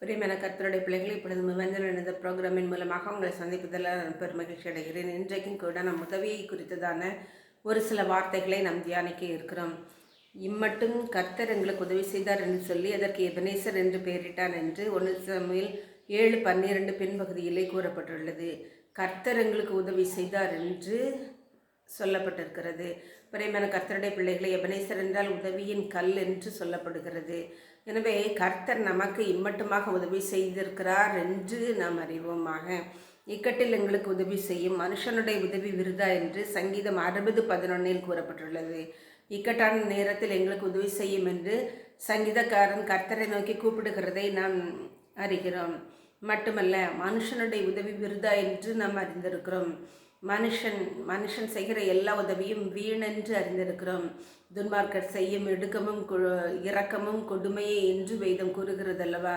பிரியமான கர்த்தருடைய பிள்ளைகளை இப்பொழுது முவந்தல் என்ற ப்ரோக்ராமின் மூலமாக உங்களை சந்திப்பதில் நான் பெருமகிழ்ச்சி அடைகிறேன். இன்றைக்கும் கூட நம் உதவியை குறித்ததான ஒரு சில வார்த்தைகளை நாம் தியானிக்க இருக்கிறோம். இம்மட்டும் கர்த்தர் எங்களுக்கு உதவி செய்தார் என்று சொல்லி அதற்கு எபனேசர் என்று பெயரிட்டான் என்று 1 சாமுவேல் 7:12 பின்பகுதியிலே கூறப்பட்டுள்ளது. கர்த்தர் எங்களுக்கு உதவி செய்தார் என்று சொல்லப்பட்டிருக்கிறது. பிரியமான கர்த்தருடைய பிள்ளைகளை, எபனேசர் என்றால் உதவியின் கல் என்று சொல்லப்படுகிறது. எனவே கர்த்தர் நமக்கு இம்மட்டுமாக உதவி செய்திருக்கிறார் என்று நாம் அறிவோமாக. இக்கட்டில் எங்களுக்கு உதவி செய்யும் மனுஷனுடைய உதவி விருதா என்று சங்கீதம் 60:11 கூறப்பட்டுள்ளது. இக்கட்டான நேரத்தில் எங்களுக்கு உதவி செய்யும் என்று சங்கீதக்காரன் கர்த்தரை நோக்கி கூப்பிடுகிறதை நாம் அறிகிறோம். மட்டுமல்ல, மனுஷனுடைய உதவி விருதா என்று நாம் அறிந்திருக்கிறோம். மனுஷன் செய்கிற எல்லா உதவியும் வீணென்று அறிந்திருக்கிறோம். துன்மார்க்கர் செய்யும் இடுக்கமும் இரக்கமும் கொடுமையே என்று வேதம் கூறுகிறதல்லவா?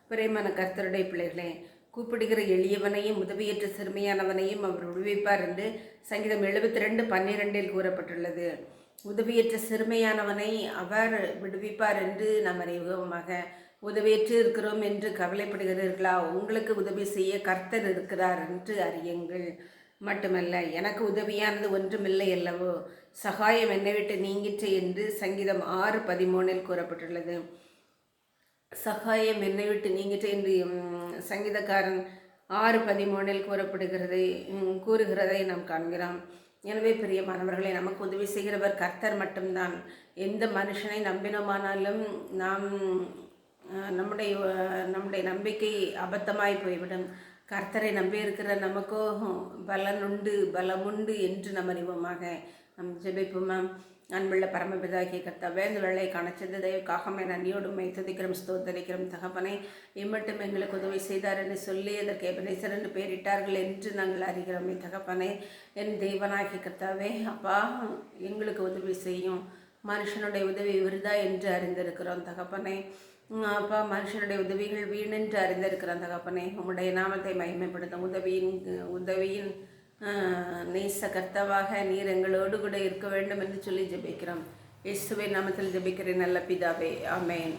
பிரியமான கர்த்தருடைய பிள்ளைகளே, கூப்பிடுகிற எளியவனையும் உதவியற்ற சிறுமையானவனையும் அவர் விடுவிப்பார் என்று சங்கீதம் 72:12 கூறப்பட்டுள்ளது. உதவியற்ற சிறுமையானவனை அவர் விடுவிப்பார் என்று நாம் அறிவோமாக. உதவியற்று இருக்கிறோம் என்று கவலைப்படுகிறீர்களா? உங்களுக்கு உதவி செய்ய கர்த்தர் இருக்கிறார் என்று அறியுங்கள். மட்டுமல்ல, எனக்கு உதவியானது ஒன்றுமில்லை அல்லவோ, சகாயம் என்னை விட்டு நீங்கிற்று என்று சங்கீதம் 6:13 கூறப்பட்டுள்ளது. சகாயம் என்னை விட்டு நீங்கிற்று என்று சங்கீதக்காரன் 6:13 கூறுகிறதை நாம் காண்கிறோம். எனவே பிரியமானவர்களை, நமக்கு உதவி செய்கிறவர் கர்த்தர் மட்டும்தான். எந்த மனுஷனை நம்பினோமானாலும் நம்முடைய நம்பிக்கை அபத்தமாய் போய்விடும். கர்த்தரை நம்பியிருக்கிற நமக்கோ பலமுண்டு என்று நம் அறிவோமாக. நம் ஜெபிப்போமா. அன்புள்ள பரமபிதாகிய கர்த்தாவே, இந்த வேளையை காணச்சது தயவுக்காக நன்றியோடுமை துதிக்கிறோம், ஸ்தோத்தரிக்கிறோம். தகப்பனை இம்மட்டும் எங்களுக்கு உதவி செய்தார் என்று சொல்லி அதற்கு எபனேசர் என்று பெயரிட்டார்கள் என்று நாங்கள் அறிகிறோமே. தகப்பனை, என் தெய்வனாகிய கர்த்தாவே, அப்பா எங்களுக்கு உதவி செய்யும். மனுஷனுடைய உதவி விருதா என்று அறிந்திருக்கிறோம் தகப்பனை. அப்பா, மனுஷனுடைய உதவிகள் வீணென்று அறிந்திருக்கிறான் தகப்பனே. உம்முடைய நாமத்தை மகிமைப்படுத்தும். உதவியின் நேச கர்த்தாவாக நீர் எங்களோடு கூட இருக்க வேண்டும் என்று சொல்லி ஜெபிக்கிறோம். இயேசுவின் நாமத்தில் ஜெபிக்கிறேன் நல்ல பிதாவே, ஆமென்.